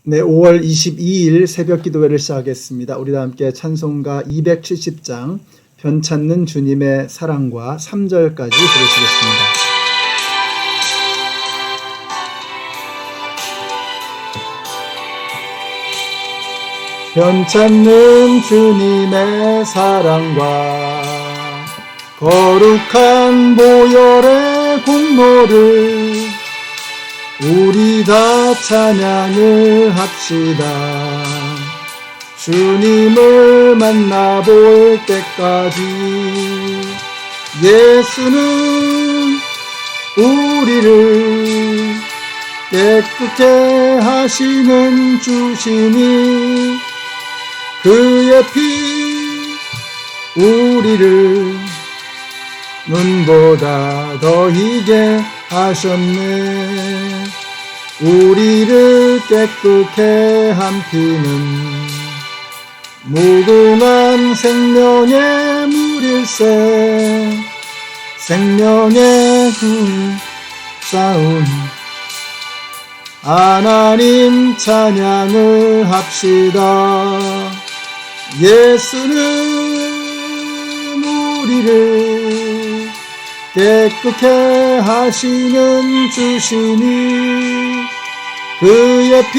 네, 5월 22일 새벽 기도회를 시작하겠습니다. 우리 다 함께 찬송가 270장 변찮는 주님의 사랑과 3절까지 들으시겠습니다. 변찮는 주님의 사랑과 거룩한 보혈의 공로를 우리 다 찬양을 합시다. 주님을 만나볼 때까지 예수는 우리를 깨끗게 하시는 주시니 그의 피 우리를 눈보다 더 희게 하셨네. 우리를 깨끗게 한 피는 무궁한 생명의 물일세. 생명의 싸움 하나님 찬양을 합시다. 예수는 우리를 깨끗게 하시는 주시니 그의 피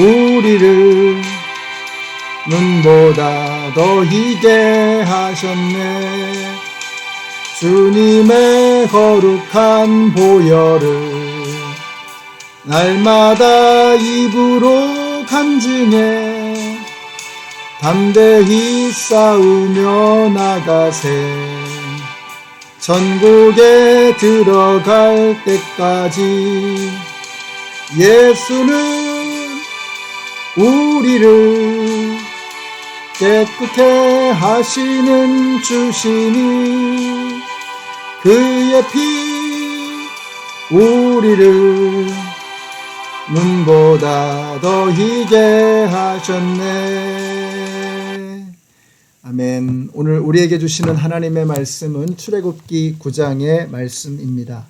우리를 눈보다 더 희게 하셨네. 주님의 거룩한 보혈을 날마다 입으로 간증해 담대히 싸우며 나가세. 천국에 들어갈 때까지 예수는 우리를 깨끗게 하시는 주시니 그의 피 우리를 눈보다 더 희게 하셨네. 아멘. 오늘 우리에게 주시는 하나님의 말씀은 출애굽기 9장의 말씀입니다.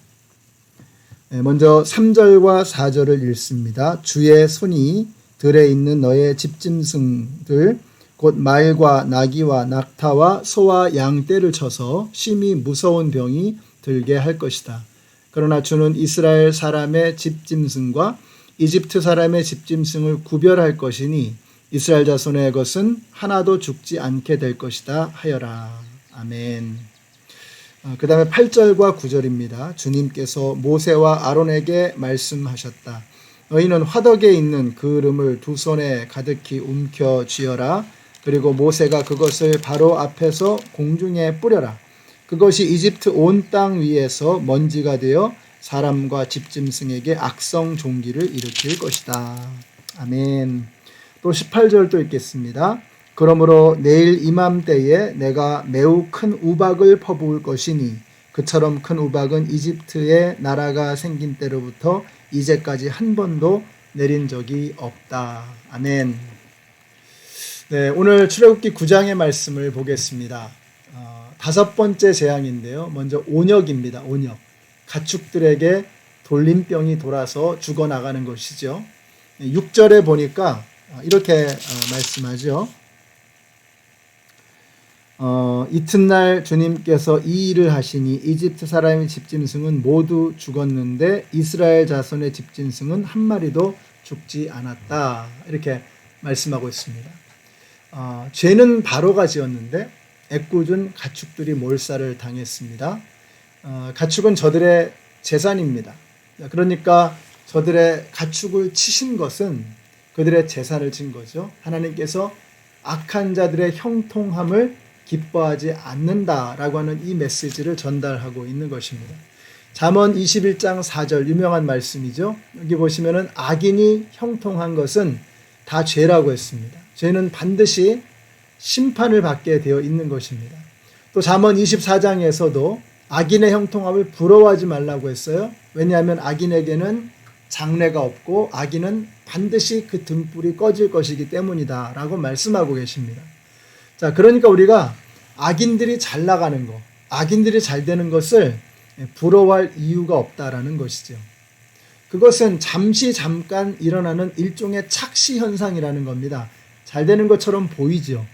먼저 3절과 4절을 읽습니다. 주의 손이 들에 있는 너의 집짐승들 곧 말과 나귀와 낙타와 소와 양 떼를 쳐서 심히 무서운 병이 들게 할 것이다. 그러나 주는 이스라엘 사람의 집짐승과 이집트 사람의 집짐승을 구별할 것이니 이스라엘 자손의 것은 하나도 죽지 않게 될 것이다 하여라. 아멘. 그 다음에 8절과 9절입니다. 주님께서 모세와 아론에게 말씀하셨다. 너희는 화덕에 있는 그름을 두 손에 가득히 움켜 쥐어라. 그리고 모세가 그것을 바로 앞에서 공중에 뿌려라. 그것이 이집트 온 땅 위에서 먼지가 되어 사람과 집짐승에게 악성 종기를 일으킬 것이다. 아멘. 또 18절도 읽겠습니다. 그러므로 내일 이맘때에 내가 매우 큰 우박을 퍼부을 것이니 그처럼 큰 우박은 이집트의 나라가 생긴 때로부터 이제까지 한 번도 내린 적이 없다. 아멘. 네, 오늘 출애굽기 9장의 말씀을 보겠습니다. 5번째 재앙인데요. 먼저 온역입니다. 온역. 가축들에게 돌림병이 돌아서 죽어나가는 것이죠. 6절에 보니까 이렇게 말씀하죠. 이튿날 주님께서 이 일을 하시니 이집트 사람의 집짐승은 모두 죽었는데 이스라엘 자손의 집짐승은 한 마리도 죽지 않았다. 이렇게 말씀하고 있습니다. 죄는 바로가 지었는데 애꿎은 가축들이 몰살을 당했습니다. 가축은 저들의 재산입니다. 그러니까 저들의 가축을 치신 것은 그들의 재산을 진 거죠. 하나님께서 악한 자들의 형통함을 기뻐하지 않는다라고 하는 이 메시지를 전달하고 있는 것입니다. 잠언 21장 4절 유명한 말씀이죠. 여기 보시면은 악인이 형통한 것은 다 죄라고 했습니다. 죄는 반드시 심판을 받게 되어 있는 것입니다. 또 잠언 24장에서도 악인의 형통함을 부러워하지 말라고 했어요. 왜냐하면 악인에게는 장래가 없고 악인은 반드시 그 등불이 꺼질 것이기 때문이다 라고 말씀하고 계십니다. 자, 그러니까 우리가 악인들이 잘 나가는 것, 악인들이 잘 되는 것을 부러워할 이유가 없다라는 것이죠. 그것은 잠깐 일어나는 일종의 착시 현상이라는 겁니다. 잘 되는 것처럼 보이죠.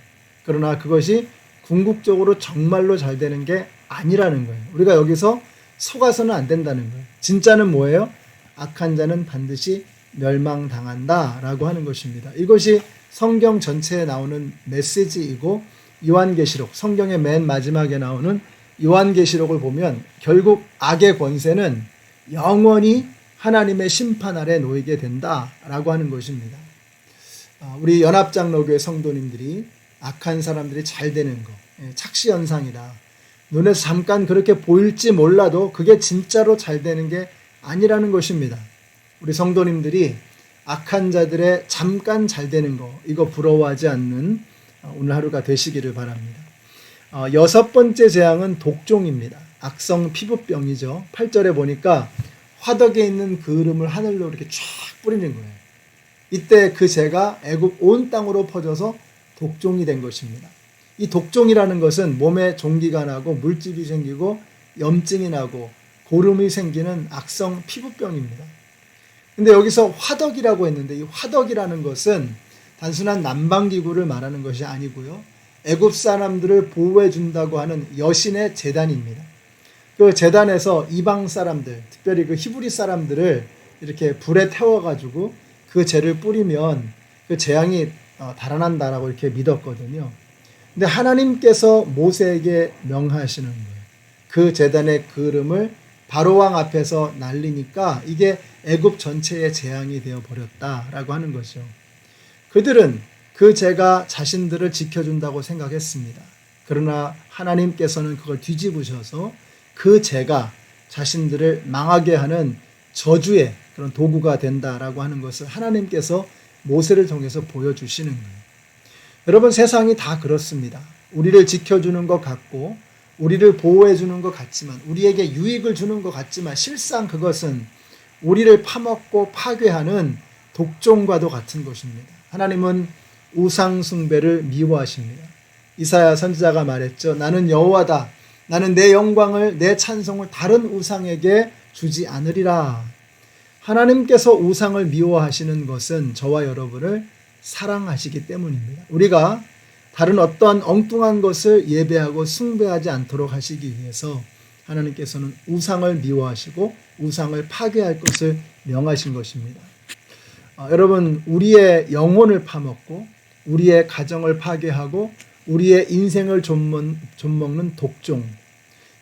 그러나 그것이 궁극적으로 정말로 잘 되는 게 아니라는 거예요. 우리가 여기서 속아서는 안 된다는 거예요. 진짜는 뭐예요? 악한 자는 반드시 멸망당한다 라고 하는 것입니다. 이것이 성경 전체에 나오는 메시지이고, 요한계시록, 성경의 맨 마지막에 나오는 요한계시록을 보면 결국 악의 권세는 영원히 하나님의 심판 아래 놓이게 된다라고 하는 것입니다. 우리 연합장로교회 성도님들이 악한 사람들이 잘 되는 것, 착시현상이다. 눈에서 잠깐 그렇게 보일지 몰라도 그게 진짜로 잘 되는 게 아니라는 것입니다. 우리 성도님들이 악한 자들의 잠깐 잘 되는 거, 이거 부러워하지 않는 오늘 하루가 되시기를 바랍니다. 6번째 재앙은 독종입니다. 악성 피부병이죠. 8절에 보니까 화덕에 있는 그름을 하늘로 이렇게 쫙 뿌리는 거예요. 이때 그 재가 애굽 온 땅으로 퍼져서 독종이 된 것입니다. 이 독종이라는 것은 몸에 종기가 나고 물집이 생기고 염증이 나고 고름이 생기는 악성 피부병입니다. 근데 여기서 화덕이라고 했는데, 이 화덕이라는 것은 단순한 난방기구를 말하는 것이 아니고요, 애굽 사람들을 보호해 준다고 하는 여신의 제단입니다. 그 제단에서 이방 사람들, 특별히 그 히브리 사람들을 이렇게 불에 태워가지고 그 재를 뿌리면 그 재앙이 달아난다라고 이렇게 믿었거든요. 근데 하나님께서 모세에게 명하시는 거예요. 그 제단의 그름을 바로왕 앞에서 날리니까 이게 애굽 전체의 재앙이 되어 버렸다라고 하는 거죠. 그들은 그 재가 자신들을 지켜준다고 생각했습니다. 그러나 하나님께서는 그걸 뒤집으셔서 그 재가 자신들을 망하게 하는 저주의 그런 도구가 된다라고 하는 것을 하나님께서 모세를 통해서 보여주시는 거예요. 여러분, 세상이 다 그렇습니다. 우리를 지켜주는 것 같고 우리를 보호해주는 것 같지만, 우리에게 유익을 주는 것 같지만, 실상 그것은 우리를 파먹고 파괴하는 독종과도 같은 것입니다. 하나님은 우상 숭배를 미워하십니다. 이사야 선지자가 말했죠. 나는 여호와다. 나는 내 영광을, 내 찬송을 다른 우상에게 주지 않으리라. 하나님께서 우상을 미워하시는 것은 저와 여러분을 사랑하시기 때문입니다. 우리가 다른 어떠한 엉뚱한 것을 예배하고 숭배하지 않도록 하시기 위해서 하나님께서는 우상을 미워하시고 우상을 파괴할 것을 명하신 것입니다. 여러분, 우리의 영혼을 파먹고 우리의 가정을 파괴하고 우리의 인생을 좀먹는 독종,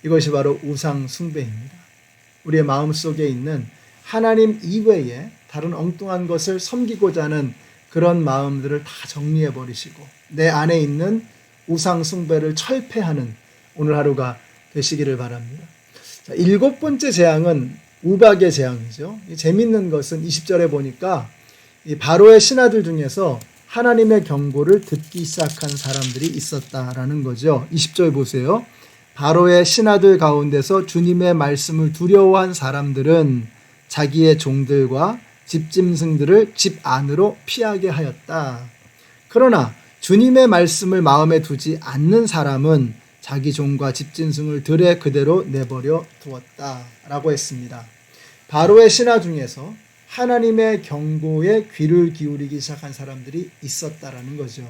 이것이 바로 우상 숭배입니다. 우리의 마음속에 있는 하나님 이외에 다른 엉뚱한 것을 섬기고자 하는 그런 마음들을 다 정리해 버리시고 내 안에 있는 우상 숭배를 철폐하는 오늘 하루가 되시기를 바랍니다. 자, 7번째 재앙은 우박의 재앙이죠. 재밌는 것은 20절에 보니까 이 바로의 신하들 중에서 하나님의 경고를 듣기 시작한 사람들이 있었다라는 거죠. 20절 보세요. 바로의 신하들 가운데서 주님의 말씀을 두려워한 사람들은 자기의 종들과 집짐승들을 집 안으로 피하게 하였다. 그러나 주님의 말씀을 마음에 두지 않는 사람은 자기 종과 집짐승을 들에 그대로 내버려 두었다라고 했습니다. 바로의 신하 중에서 하나님의 경고에 귀를 기울이기 시작한 사람들이 있었다라는 거죠.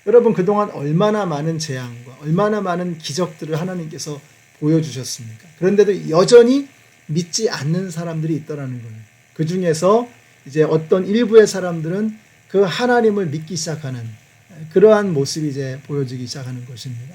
여러분, 그동안 얼마나 많은 재앙과 얼마나 많은 기적들을 하나님께서 보여주셨습니까? 그런데도 여전히 믿지 않는 사람들이 있더라는 거예요. 그 중에서 이제 어떤 일부의 사람들은 그 하나님을 믿기 시작하는 그러한 모습이 이제 보여지기 시작하는 것입니다.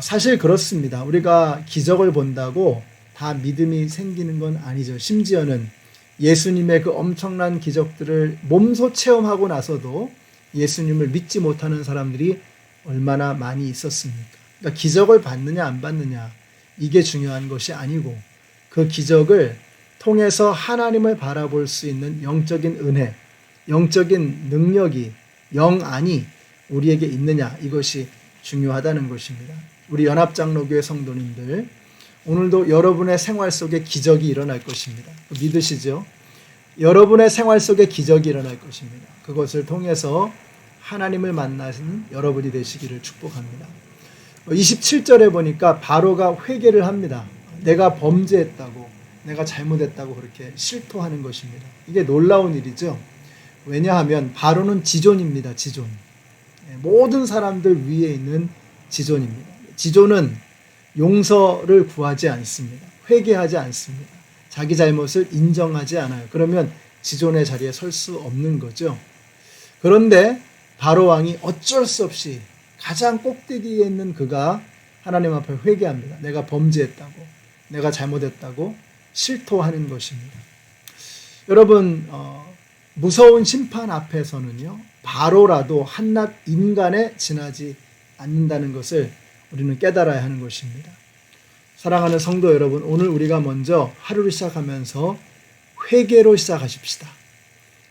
사실 그렇습니다. 우리가 기적을 본다고 다 믿음이 생기는 건 아니죠. 심지어는 예수님의 그 엄청난 기적들을 몸소 체험하고 나서도 예수님을 믿지 못하는 사람들이 얼마나 많이 있었습니까? 그러니까 기적을 받느냐 안 받느냐, 이게 중요한 것이 아니고 그 기적을 통해서 하나님을 바라볼 수 있는 영적인 은혜, 영적인 능력이, 영안이 우리에게 있느냐, 이것이 중요하다는 것입니다. 우리 연합장로교회 성도님들, 오늘도 여러분의 생활 속에 기적이 일어날 것입니다. 믿으시죠? 여러분의 생활 속에 기적이 일어날 것입니다. 그것을 통해서 하나님을 만나는 여러분이 되시기를 축복합니다. 27절에 보니까 바로가 회개를 합니다. 내가 범죄했다고, 내가 잘못했다고 그렇게 실토하는 것입니다. 이게 놀라운 일이죠. 왜냐하면 바로는 지존입니다. 지존. 모든 사람들 위에 있는 지존입니다. 지존은 용서를 구하지 않습니다. 회개하지 않습니다. 자기 잘못을 인정하지 않아요. 그러면 지존의 자리에 설 수 없는 거죠. 그런데 바로 왕이 어쩔 수 없이 가장 꼭대기에 있는 그가 하나님 앞에 회개합니다. 내가 범죄했다고, 내가 잘못했다고 실토하는 것입니다. 여러분, 무서운 심판 앞에서는요, 바로라도 한낱 인간에 지나지 않는다는 것을 우리는 깨달아야 하는 것입니다. 사랑하는 성도 여러분, 오늘 우리가 먼저 하루를 시작하면서 회개로 시작하십시다.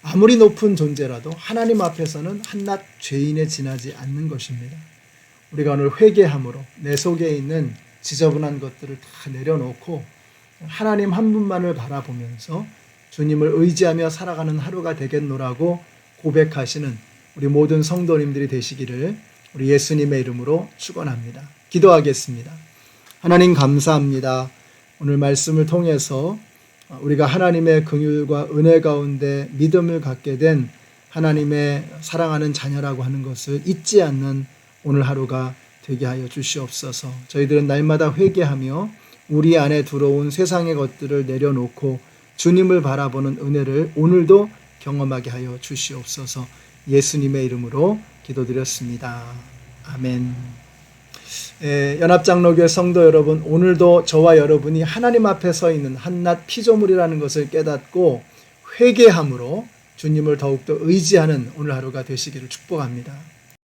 아무리 높은 존재라도 하나님 앞에서는 한낱 죄인에 지나지 않는 것입니다. 우리가 오늘 회개함으로 내 속에 있는 지저분한 것들을 다 내려놓고 하나님 한 분만을 바라보면서 주님을 의지하며 살아가는 하루가 되겠노라고 고백하시는 우리 모든 성도님들이 되시기를 우리 예수님의 이름으로 축원합니다. 기도하겠습니다. 하나님 감사합니다. 오늘 말씀을 통해서 우리가 하나님의 긍휼과 은혜 가운데 믿음을 갖게 된 하나님의 사랑하는 자녀라고 하는 것을 잊지 않는 오늘 하루가 되게 하여 주시옵소서. 저희들은 날마다 회개하며 우리 안에 들어온 세상의 것들을 내려놓고 주님을 바라보는 은혜를 오늘도 경험하게 하여 주시옵소서. 예수님의 이름으로 기도드렸습니다. 아멘. 연합장로교회 성도 여러분, 오늘도 저와 여러분이 하나님 앞에 서 있는 한낱 피조물이라는 것을 깨닫고 회개함으로 주님을 더욱더 의지하는 오늘 하루가 되시기를 축복합니다.